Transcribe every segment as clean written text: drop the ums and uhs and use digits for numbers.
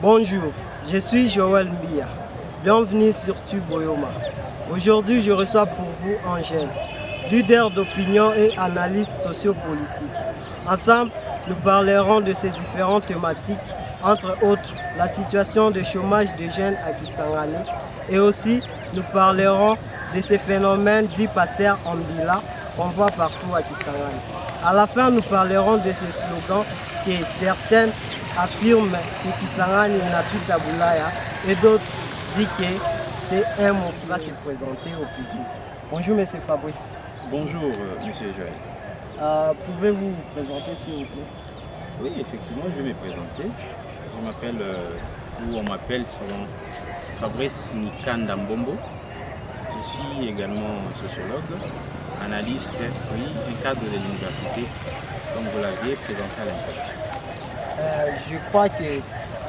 Bonjour, je suis Joël Mbia. Bienvenue sur Tuboyoma. Aujourd'hui, je reçois pour vous Angèle, leader d'opinion et analyste sociopolitique. Ensemble, nous parlerons de ces différentes thématiques, entre autres la situation de chômage des jeunes à Kisangani, et aussi nous parlerons de ces phénomènes dits Pasteur Ambila qu'on voit partout à Kisangani. À la fin, nous parlerons de ces slogans que certaines affirment que Kisangani n'a plus Taboulaya et d'autres disent que c'est un mot qui va se présenter au public. Bonjour M. Fabrice. Bonjour M. Joël. Pouvez-vous vous présenter s'il vous plaît? Oui, effectivement, je vais me présenter. Je m'appelle, ou on m'appelle selon Fabrice Nikanda Mbombo. Je suis également sociologue, analyste, oui, un cadre de l'université, comme vous l'aviez présenté à l'introduction. Je crois que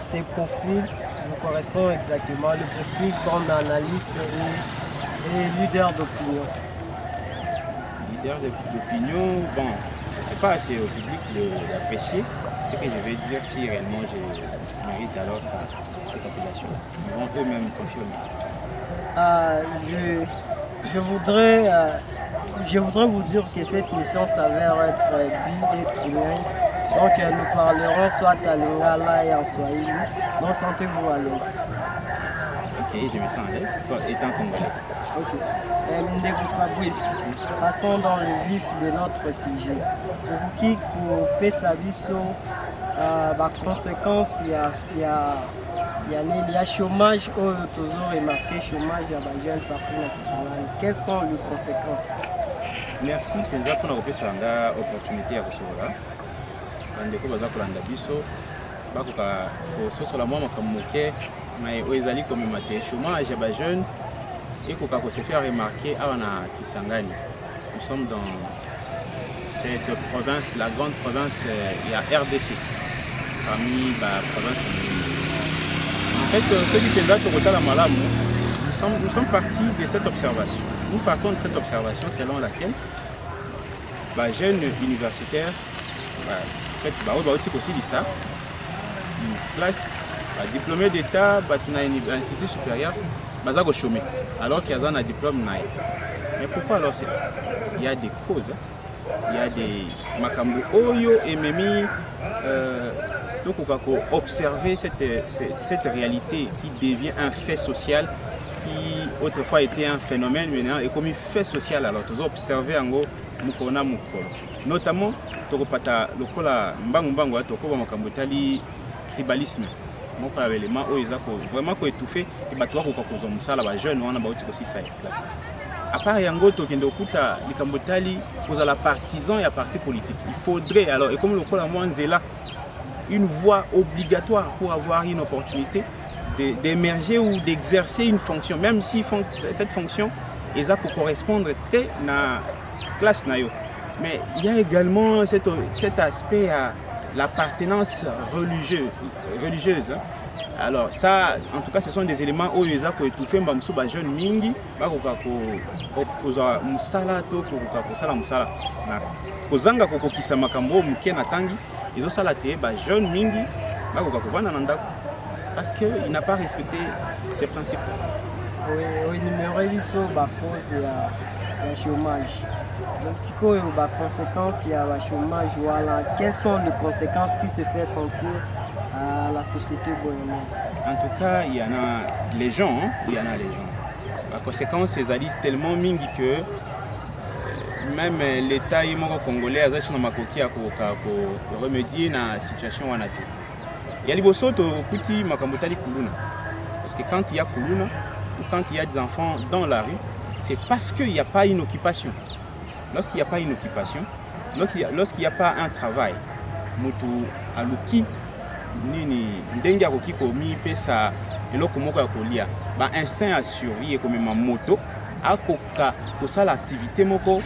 ces profils vous correspondent exactement, le profil comme analyste et leader d'opinion. Leader d'opinion, bon, je ne sais pas si au public d'apprécier ce que je vais dire, si réellement je mérite alors cette appellation. Ils vont eux-mêmes confirmer. Je voudrais vous dire que cette mission s'avère être bi et trilingue. Donc nous parlerons soit à Lingala et en Swahili. Donc sentez-vous à l'aise. Ok, je me sens à l'aise, étant congolais. Ok. Ndeko Fabrice, passons dans le vif de notre sujet. Pour qui couper sa vie conséquence, il y a chômage, toujours remarqué chômage à Bajel partout dans Kisangani. Quelles sont les conséquences? Merci Penza pour la opportunité à recevoir. Bandeko baza kolanda biso bakoka kososola mwa makambo moke mais ezali komemate chômage ya bajeune ekoka ko se faire remarquer awa na Kisangani. Nous sommes dans cette province, la grande province, il y a RDC parmi la province. En fait, ceux qui Penza Tokotala Malamu, nous sommes partis de cette observation. Nous partons de cette observation selon laquelle les jeunes universitaires en fait, aussi dit ça, une classe, diplômé d'État, un institut supérieur, ils ont chômé, alors qu'ils ont un diplôme. Mais pourquoi alors c'est là? Il y a des causes, il y a des makambo oyo et memi, donc on peut observer cette réalité qui devient un fait social, qui autrefois était un phénomène maintenant et comme un fait social. Alors tu as observé en gros mukona mukolo, notamment tokopata lokola mbangu tokoba makambo tali tribalisme moko ya élément oyo ezako vraiment ko étouffer et bato ko kozwa musala ba jeune wana ba uti ko sisa classe à part yango tokende okuta likambo tali kozala partisan ya parti politique. Il faudrait alors et comme lokola mwanzela une voie obligatoire pour avoir une opportunité d'émerger ou d'exercer une fonction, même si cette fonction est pour correspondre à la classe nayo. Mais il y a également cet aspect à l'appartenance religieuse. Alors ça, en tout cas, ce sont des éléments où ils ont étouffé les jeunes mingi, ils ont salaté jeunes mingi, parce qu'il n'a pas respecté ses principes. Oui, numéro 1, cause du chômage. Donc, si il y a des conséquences, il y a le chômage. Voilà. Quelles sont les conséquences qui se font sentir à la société boyonnaise? En tout cas, il y en a les gens. La conséquence, c'est tellement mingi que même l'État congolais a remédier à la situation. Il y a les bossotos qui makamotali kuluna. Parce que quand il y a kuluna, ou quand il y a des enfants dans la rue, c'est parce qu'il n'y a pas une occupation. Lorsqu'il n'y a pas une occupation, lorsqu'il n'y a pas un travail, moto aluki nini ndenga koki komi pesa eloko moko ya kolia, ba instinct à survie comme ma moto akoka kosala activité moko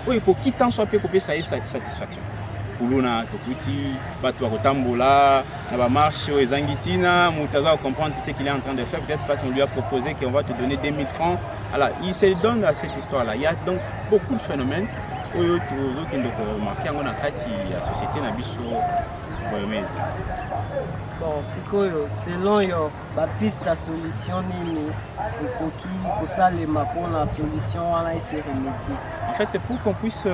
oyo koki tant soit pe kopesa satisfaction. Kuluna tokuti bato ya kotambola na ba marche ezangitina mutaza comprendre ce qu'il est en train de faire, peut-être parce qu'on lui a proposé qu'on va te donner 2000 francs. Alors il se donne à cette histoire là. Il y a donc beaucoup de phénomènes oyo tozo kendo ko marquer ngona kati ya société na biso boyomezi. Bon, sikoyo selon yo bapiste solution nini ekoki kosalema mpona solution wana ese remédier. En fait, pour qu'on puisse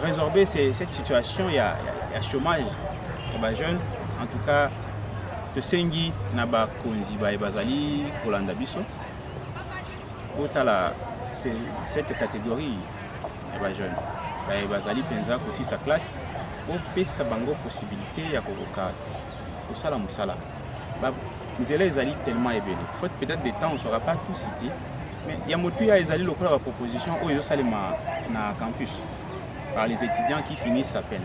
résorber cette situation, il y a chômage, il y a jeunes, en tout cas, de sengi na ba konzi ba bazali kolanda biso. Otala cette catégorie ya jeunes, ba bazali penza aussi sa classe, au pesa bango possibilité ya kokoka kosala musala. Ba nzela ezali tellement ébélé. Faut peut-être des temps on ne saura pas tout citer, mais il y a motu ya ezali lokola ba proposition oyo ezosalema na campus par les étudiants qui finissent à peine.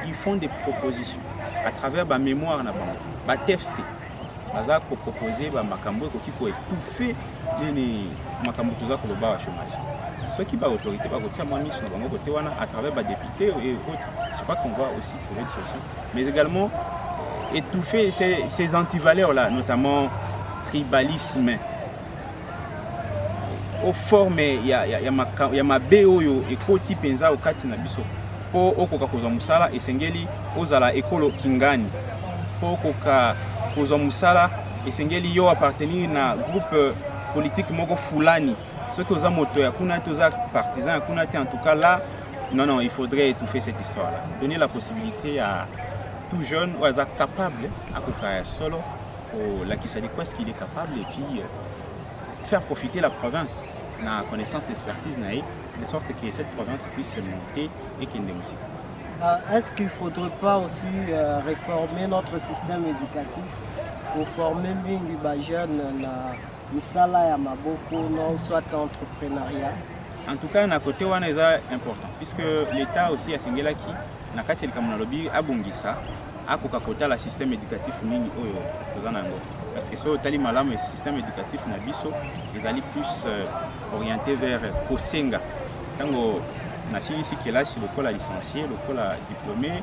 Ils font des propositions à travers ma mémoire na bango, ba TFC. Baza ko proposer ba makambo ko kiko étouffer les makambo toza ko loba wa chômage. Ceux qui ba autorité ba kotia moi mission bango côté wana à travers ba députés et autres. Je crois qu'on va aussi trouver des solutions, mais également étouffer ces antivaleurs là, notamment tribalisme. Au forme il y a ma BO et koti penza au kati na biso. Po okoka kozwa musala esengeli ozala ekolo kingani. Po okoka kozwa musala esengeli yo appartenir na groupe politique moko fulani. Ceux qui ont moto ya kuna toza partisans kuna en tout cas là non il faudrait étouffer cette histoire là. Donner la possibilité à tout jeune ou à capable à koka solo au la kisali quoi ce qu'il est capable et puis faire profiter la province na connaissance d'expertise naïe de sorte que cette province puisse se monter et qu'il ne musique. Est-ce qu'il ne faudrait pas aussi réformer notre système éducatif pour former mingi ba jeunes na misala ya maboko non soit entrepreneuriat? En tout cas na côté wana eza important puisque l'État aussi a singelaki na kati ya lobby abongisa akoka kota la système éducatif nini oyo tozana ngo parce que so tali malamu le système éducatif na biso ezali plus orienté vers kosenga tango na silisi kelasi lokola licencié lokola diplômé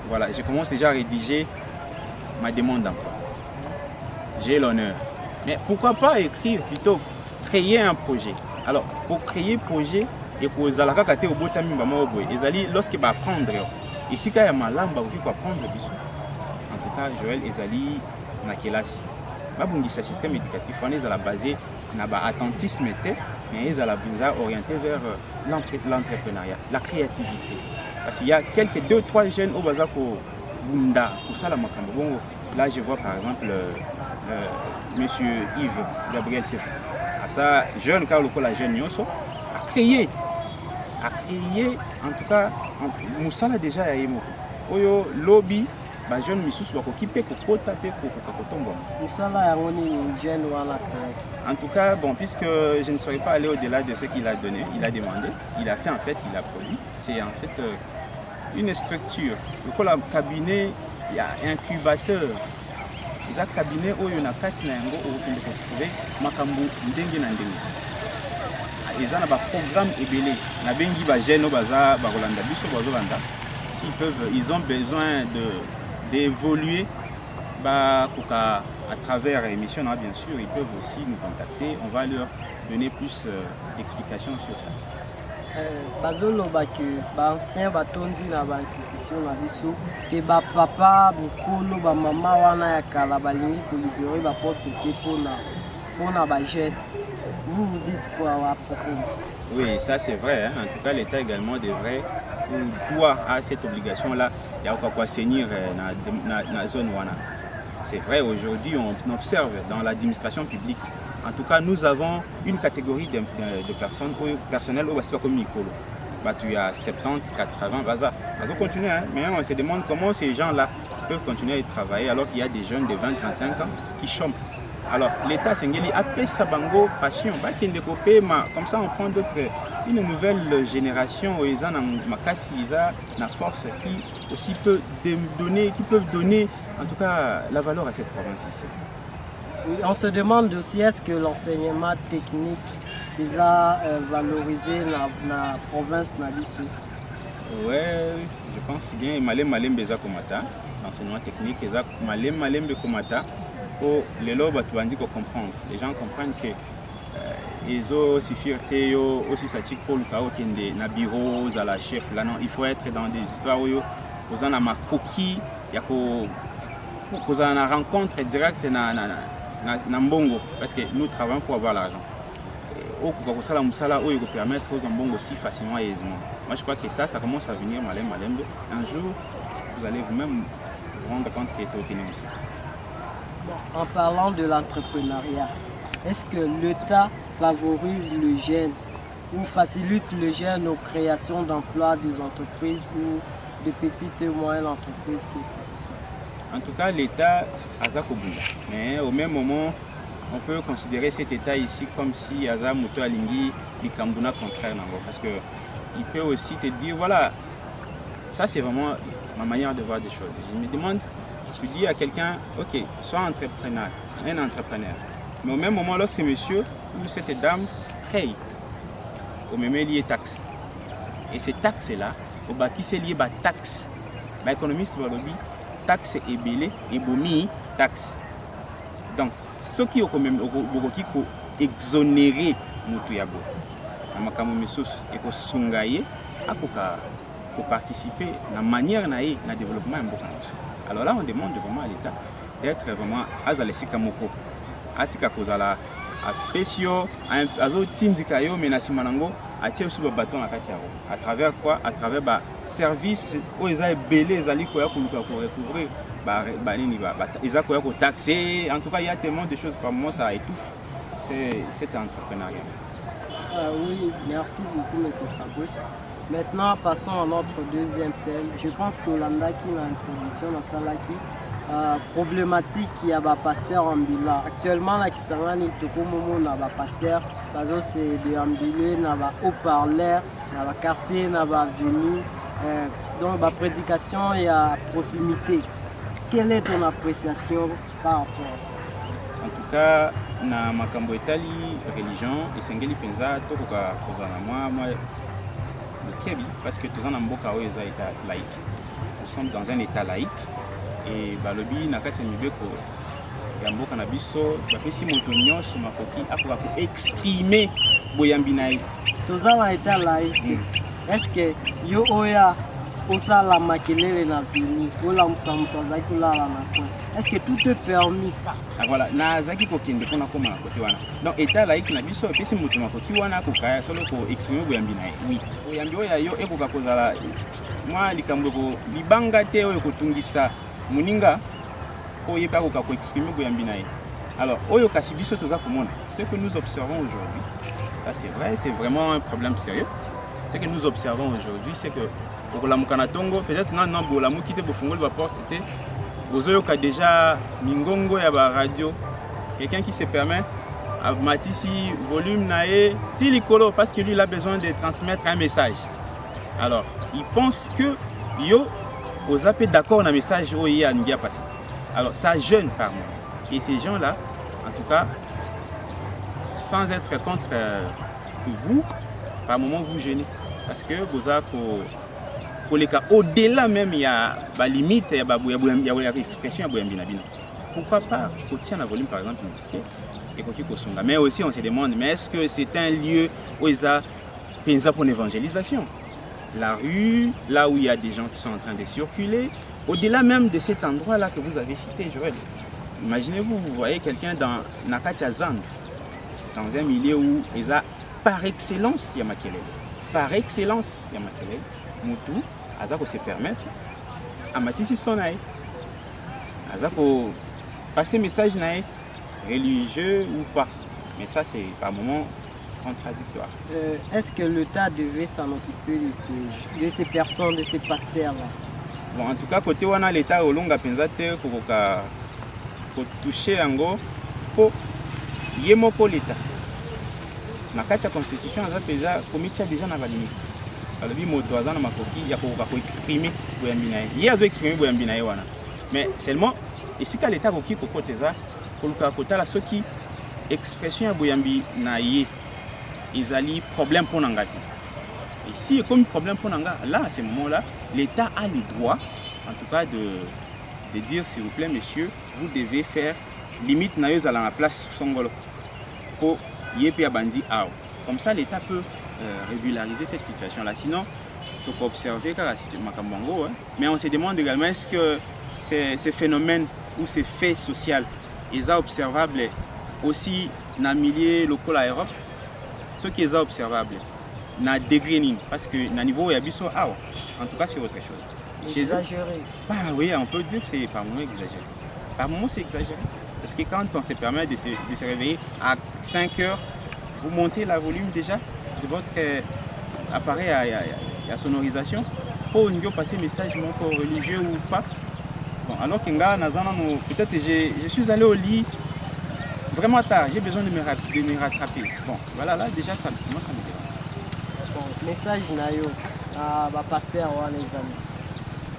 voilà je commence déjà à rédiger ma demande d'emploi. J'ai l'honneur, mais pourquoi pas écrire plutôt créer un projet. Alors pour créer projet et pour zalaka kate obotami ba moboy ezali lorsque ba apprendre ici quand il y a malamba ou quoi apprendre biso. En tout cas Joël ezali na kelasi babungisa système éducatif on est à la basé na ba attentisme était mais ils à la orienté vers l'entrepreneuriat, la créativité. Parce qu'il y a quelques 2-3 jeunes au bazako bunda pour ça la makambo bongo. Là je vois par exemple monsieur Yves Gabriel Sefou. À ça jeune car le la jeune yoso a créé en tout cas musala déjà ya yemo. Oyo lobby ba jeune misusu bako kipe ko kota pe ko kotombo. Musala ya ngoni jeune wala créé. En tout cas, bon, puisque je ne serais pas allé au-delà de ce qu'il a donné, il a demandé, il a fait en fait, il a produit. C'est en fait une structure. Le cabinet, il y a un incubateur. Il y a un cabinet où il y a un katinango où on peut trouver makambu ndenge na ndenge. Il y a un programme ébélé. Na bengi ba jeno baza ba Rolanda biso ba Rolanda. S'ils peuvent, ils ont besoin d'évoluer ba koka à travers l'émission, bien sûr, ils peuvent aussi nous contacter. On va leur donner plus d'explications sur ça. Bazoloba que ancien batondi na ba institution na biso ke ba papa bokolo ba mama wana ya kala balingi ko libérer ba poste te pona ba jeune. Vous dites quoi à propos? Oui, ça c'est vrai. Hein. En tout cas, l'État également devrait ou doit à cette obligation-là. Il y a quoi saigner na zone wana. C'est vrai, aujourd'hui, on observe dans l'administration publique. En tout cas, nous avons une catégorie de personnes, personnel au Bassiba comme Nicolo. Tu y a 70, 80, baza. Ça continue, hein? Mais on se demande comment ces gens-là peuvent continuer à travailler alors qu'il y a des jeunes de 20, 35 ans qui chôment. Alors, l'État Sengeli appelle sa bango passion. Comme ça, on prend une nouvelle génération où ils ont une force qui aussi peut donner, qui peuvent donner en tout cas la valeur à cette province ici. Oui, on se demande aussi est-ce que l'enseignement technique est valorisé dans la province Nabisu? Oui, je pense bien. Malem beza komata, l'enseignement technique est malem komata. Les lobes tu comprendre. Les gens comprennent que ils ont aussi fierté, aussi satique pour le chaos qui est na bureau, à la chef là non, il faut être dans des histoires où koza na makoki ya kozala na rencontre directe na mbongo parce que nous travaillons pour avoir l'argent. Okoka kosala musala oyo ko permettre aux mbongo si facilement et aisément. Moi je crois que ça commence à venir malembe. Un jour vous allez vous-même vous rendre compte qu'il est au Kenya aussi. Bon, en parlant de l'entrepreneuriat, est-ce que l'État favorise le jeune ou facilite le jeune aux créations d'emplois des entreprises ou de petites et moyennes entreprises qui En tout cas, l'État a ça comme mais au même moment, on peut considérer cet État ici comme si Aza Muto Alingi Likambuna contraire parce que il peut aussi te dire voilà, ça c'est vraiment ma manière de voir des choses. Je me demande, tu dis à quelqu'un, ok, sois entrepreneur, un entrepreneur, mais au même moment, lorsque monsieur ou cette dame crée, au même lié taxe, et ces taxes-là, au bas qui c'est lié à taxe, l'économiste va le dire, taxe est belé et bomi taxe. Donc, ce qui est quand même exonéré Moutouyago, et que Sungaye a participer à la manière de développement. Alors là, on demande vraiment à l'État d'être vraiment azalesi kamoko, atika kozala a pesio, a zo tindikayo menasimanango, a tia sous le bâton à Katiaro. À travers quoi? À travers bah service où ils ont belé, ils allaient quoi pour recouvrir, ils ont quoi taxer. En tout cas, il y a tellement de choses par moment ça étouffe. C'est entrepreneuriat. Oui, merci beaucoup, M. Fabrice. Maintenant, passons à notre deuxième thème. Je pense que l'Andaki, l'introduction dans Salaki, problématique qui a un pasteur ambulant. Actuellement, la Kisangani, Tokomomo n'a pas pasteur, parce que c'est déambulé, n'a pas haut-parleur, n'a pas quartier, n'a pas venu. Donc, la prédication et la proximité. Quelle est ton appréciation par rapport à ça? En tout cas, na makambo etali religion esengeli penza tokoka kozana moi parce que tous en mboka oyo eza état laïque. Nous sommes dans un état laïque et balobi na kati mibeko ya mboka na biso bapesi moto nyonso makoki akoka ko exprimer boyambi na ye. Tous en état laïque. Est-ce que yo oya osala makelele na vini ola musamuto azaki la na coin? Est-ce que tout est permis? Ah voilà, na zaki ko kende kona koma na côté wana. Donc état laïque na biso pesi moto makoki wana ko kaya solo ko exprimer boyambi na ye. Oui. Boyambi oya yo ekoka kozala moi likambo ko libanga te oyo ko tungisa muninga oyo pa ko exprimer boyambi na ye. Alors oyo kasi biso toza komona, ce que nous observons aujourd'hui, ça c'est vrai, c'est vraiment un problème sérieux. Ce que nous observons aujourd'hui, c'est que peut-être non la mukite pour fungol la porte c'était ozoyoka déjà mingongo ya ba radio, quelqu'un qui se permet à matisi volume nae tilikolo parce que lui il a besoin de transmettre un message. Alors il pense que yo aux appels d'accord un message où il y a une passé. Alors ça jeûne par moi et ces gens là en tout cas sans être contre vous par moment vous jeûnez parce que vous avez au-delà même il y a la limite, il y a la expression. Pourquoi pas je tiens la volume par exemple, mais aussi on se demande, mais est-ce que c'est un lieu où il y a pour l'évangélisation? La rue, là où il y a des gens qui sont en train de circuler, au-delà même de cet endroit-là que vous avez cité, Joël. Imaginez-vous, vous voyez quelqu'un dans Nakatiazan, dans un milieu où il y a par excellence, il y a Makelele. Par excellence, il y a Makelele. Moutou, Azako se permettre à Matisse Sonaï, Azako passer message naï, religieux ou pas. Mais ça, c'est par moment contradictoire. Est-ce que l'État devait s'en occuper de ces personnes, de ces pasteurs-là? Bon, en tout cas, côté où l'État au long a pensé pour toucher en gros, pour yemoko l'État. Dans la Constitution, il y a déjà dans la limite. Alors, il y a exprimer il y a exprimer mais seulement et si l'État qui côté ça pour le ceux qui expression boyambi na ils ont problème pour n'angati et si comme problème pour n'anga là à ce moment là l'État a le droit en tout cas de dire s'il vous plaît monsieur vous devez faire limite na à la place songolo pour yepe bandi comme ça l'État peut régulariser cette situation là, sinon observer Makamongo, mais on se demande également est-ce que ces phénomènes ou ces faits sociaux sont observables aussi dans le milieu local à Europe. Ce qui est observable dans le degré, parce que dans le niveau où il y a en tout cas c'est autre chose. Exagéré. Bah oui, on peut dire que c'est par moment exagéré. Par moment c'est exagéré. Parce que quand on se permet de se réveiller à 5 heures, vous montez la volume déjà de votre appareil à sonorisation pour nous passer message religieux ou pas. Bon, alors que peut-être je suis allé au lit vraiment tard, j'ai besoin de me rattraper. Bon, voilà, là déjà moi ça me dérange. Bon, message nayo à pasteur ou les amis.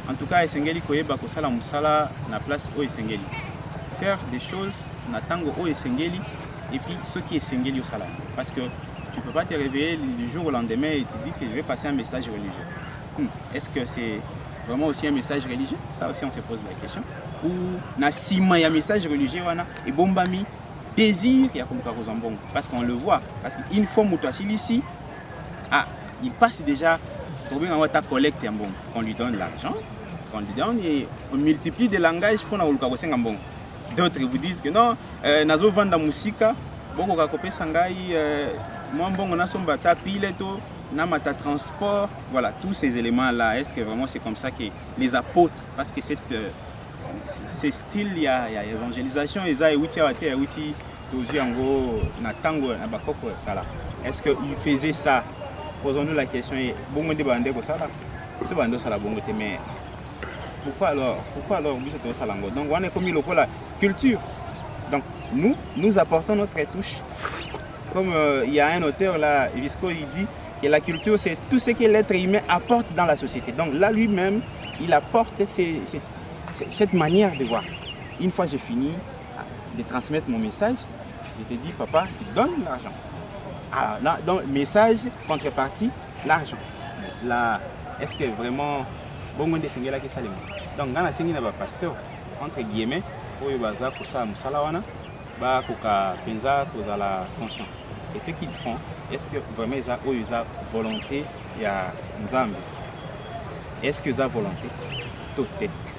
En tout cas, Esengeli koyeba kosala musala na place o Esengeli. Faire des choses na tango o Esengeli et puis ce qui est Esengeli au sala. Parce que tu ne peux pas te réveiller le jour au lendemain et te dire que je vais passer un message religieux. Est-ce que c'est vraiment aussi un message religieux? Ça aussi on se pose la question. Ou na sima ya message religieux wana et bombami désir ya koluka kozambongo parce qu'on le voit parce qu'une fois mutashili ici il passe déjà pour bien avoir ta collecte ya mbongo. On lui donne l'argent, on lui donne et on multiplie des langages pour na koluka kosenga mbongo. D'autres vous disent que non, nazo vanda musika boko ka kopesa ngai moi mbongo na somba ta pile to na mata transport, voilà tous ces éléments là. Est-ce que vraiment c'est comme ça que les apôtres, parce que ce style il y a évangélisation et ça outil à outil aussi en gros na tango na bakoko kala. Est-ce que ils faisaient ça? Posons-nous la question et bongo de bande ko sala. C'est bande sala bongo te mais pourquoi alors vous êtes au salango? Donc on est comme la culture. Donc nous apportons notre touche. Comme il y a un auteur là, Visco, il dit que la culture c'est tout ce que l'être humain apporte dans la société. Donc là lui-même, il apporte cette manière de voir. Une fois j'ai fini de transmettre mon message, je te dis papa, donne l'argent. Alors là, donc message, contrepartie, l'argent. Là, est-ce que vraiment bon monde est là qui s'allume? Donc dans la scène il y a un pasteur entre guillemets pour y baser pour ça musalawana ba koka penza pour la fonction. Et ce qu'ils font, est-ce que vraiment ils ont volonté ya nzambe? Est-ce que ils ont volonté? Tout.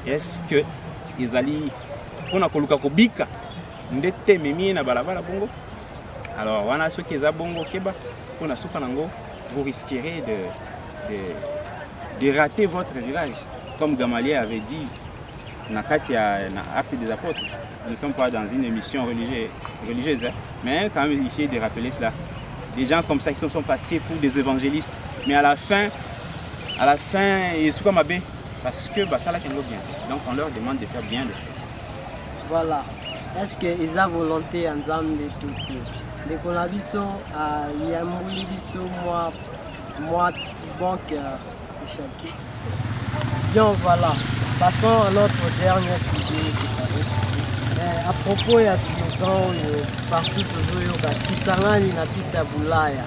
Est-ce que ils allaient pour na koluka kobika ndete memi na balabala bongo? Alors voilà ceux qui ont bongo keba pour na souka nango, vous risquerez de rater votre village. Comme Gamaliel avait dit dans Actes des Apôtres, nous ne sommes pas dans une émission religieuse, hein, mais quand même essayer de rappeler cela. Des gens comme ça qui sont passés pour des évangélistes, mais à la fin, ils sont comme abbé, parce que ça là bien. Donc on leur demande de faire bien les choses. Voilà. Est-ce qu'ils ont volonté ensemble de tout? Les collaborations à Yambouli Bisso, moi, bon cœur, chacun. Bien voilà, passons à notre dernier sujet. À propos de ce slogan partout toujours Kisangani inapita Bulaya.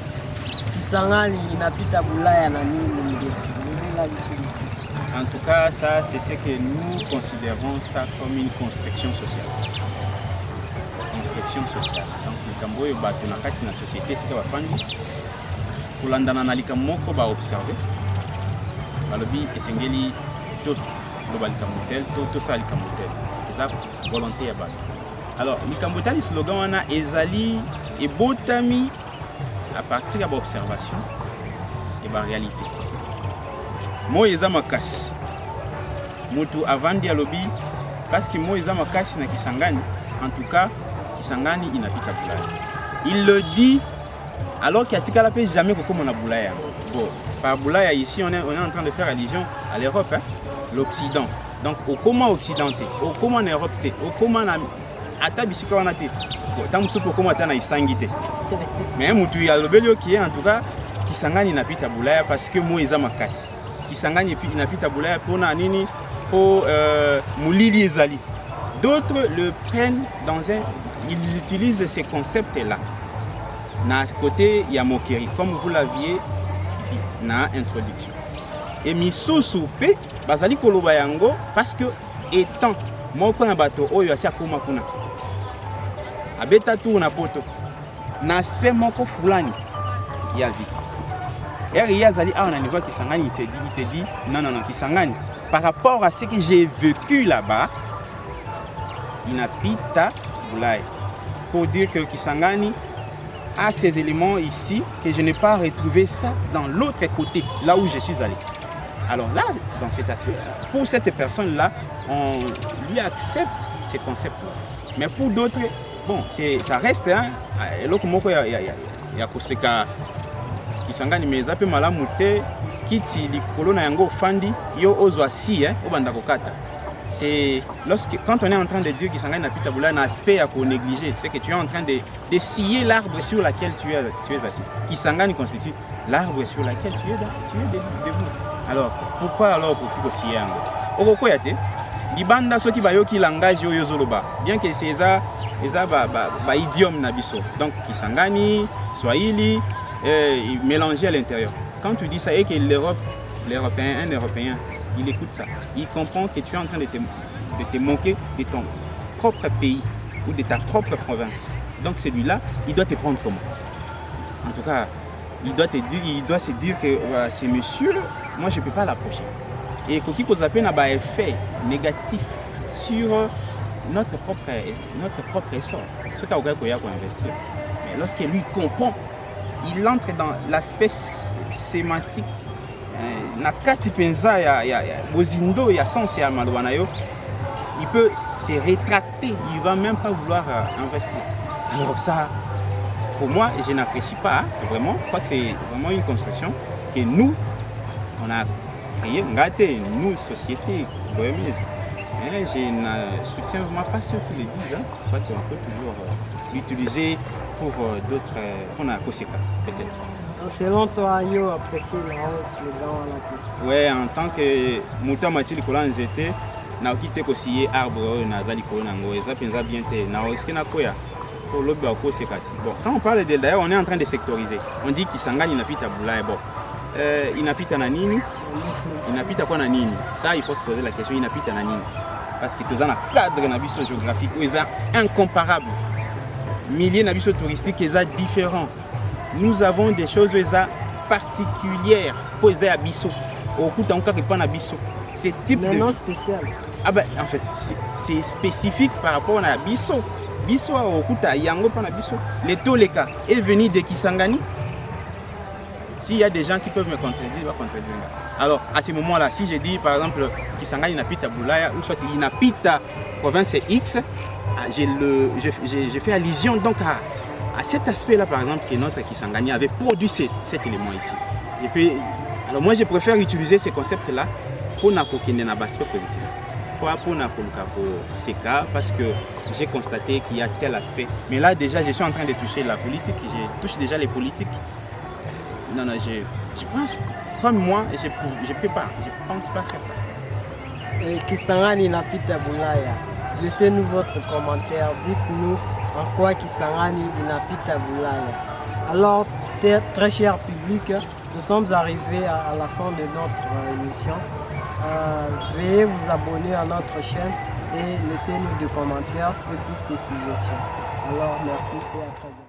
Kisangani inapita Bulaya na nini? En tout cas, ça c'est ce que nous considérons ça comme une construction sociale. Construction sociale. Donc le Camboyo bato na kati na société c'est que va fandi. Kulandana na likamoko ba observer. Balobi esengeli tout global kamutel tout ça likamutel. Ça volonté ya bato. Alors likamutel le slogan wana ezali et botami à partir de l'observation et de la réalité. Moi eza makasi. Mutu avant dia lobby parce que moi eza makasi na Kisangani. En tout cas, Kisangani inapita Bulaya. Il le dit alors qu'il y a jamais comme on a Bulaya. Bon, par Bulaya ici on est en train de faire allusion à l'Europe, hein, l'Occident. Donc au comment occidenté, au comment en Europe, au comment à tabisika on a été. Bon, tant que pour comment t'en as isangité. Mais mutu ya lobelio qui est en tout cas Kisangani inapita Bulaya parce que moi eza makasi. Kisangani inapita Bulaya pour na nini pour mulili ezali. D'autres le prennent ils utilisent ces concepts-là. Na côté il y a moquerie, comme vous l'aviez dit na introduction. Et misusu pe bazali koloba yango parce que étant moko na bato oyo asia kuma kuna. Abeta tu na poto. Na aspect moko fulani ya vie. Et Azali, on a niveau Kisangani, il te dit, non, Kisangani. Par rapport à ce que j'ai vécu là-bas, il n'a pita boulaye. Pour dire que Kisangani a ces éléments ici, que je n'ai pas retrouvé ça dans l'autre côté, là où je suis allé. Alors là, dans cet aspect, pour cette personne-là, on lui accepte ces concepts-là. Mais pour d'autres, bon, ça reste, hein, il y a Kisangani, mais ça peut malamuter, kiti likolo na yango fandi, yo ozo asi, hein, au bandakokata. C'est quand on est en train de dire Kisangani n'a plus un aspect à négliger, c'est que tu es en train de scier l'arbre sur lequel tu es assis. Kisangani constitue l'arbre sur lequel tu es debout. Alors, pourquoi alors pour qui scier un peu? Pourquoi y Libanda so ki bayoki langage yo yozoloba. Bien que c'est ça idiome na biso. Donc Kisangani, Swahili, mélangé à l'intérieur. Quand tu dis ça et que l'Européen, un Européen, il écoute ça. Il comprend que tu es en train de te moquer de ton propre pays ou de ta propre province. Donc celui-là, il doit te prendre comment? En tout cas, il doit se dire que voilà, c'est monsieur, moi je ne peux pas l'approcher. Et Koki Kozape n'a pas effet négatif sur notre propre essor. Ce qu'il y a pour investir. Mais lorsque lui comprend, il entre dans l'aspect sémantique. Nakati penza ya bozindo ya sens ya malwanayo, il peut se rétracter, il va même pas vouloir investir. Alors ça, pour moi, je n'apprécie pas vraiment. Je crois que c'est vraiment une construction que nous, on a créée, nous, société bohémienne. Je ne soutiens vraiment pas ceux qui le disent. Je crois qu'on peut toujours l'utiliser pour d'autres, pour la Koseka, peut-être. Selon toi, Agno apprécie la hausse, le grand à la. Ouais, en tant que Mouta Mathilde Kolan Zete, na okite kosiye arbre na zali kolona ngo eza penza bien te na risque na koya pour lobi ba ko sekati. Bon, quand on parle de d'ailleurs, on est en train de sectoriser. On dit Kisangani inapita Boulaye. Bon, inapita na nini? Inapita kwa na nini? Ça, il faut se poser la question, inapita na nini? Parce que tous en a cadre na biso géographique, ils sont incomparables. Milliers na biso touristique, ils sont différents. Nous avons des choses particulières pour les abyssaux. Au coup, on ne pas abyssaux. C'est type de non spécial. Ah ben, en fait, c'est spécifique par rapport à abyssaux. Bisso au coup, yango pas abyssaux. Les Toleka est venu de Kisangani. S'il y a des gens qui peuvent me contredire, ils vont contredire. Alors, à ce moment-là, si je dis par exemple Kisangani n'a pas Boulaya ou soit il n'a pas province X, je fais allusion donc à cet aspect-là, par exemple, que notre Kisangani avait produit cet élément ici. Et puis, alors moi, je préfère utiliser ces concepts-là pour n'accroquer un aspect positif. Pas pour Seka, parce que j'ai constaté qu'il y a tel aspect. Mais là, déjà, je suis en train de toucher la politique. Je touche déjà les politiques. Non, je pense, comme moi, je ne peux pas. Je ne pense pas faire ça. Et Kisangani n'a plus de Boulaya. Laissez-nous votre commentaire. Dites-nous en quoi Kisangani n'a plus de Boulaya. Alors, très cher public, nous sommes arrivés à la fin de notre émission. Veuillez vous abonner à notre chaîne et laissez-nous des commentaires et plus de suggestions. Alors, merci et à très bientôt.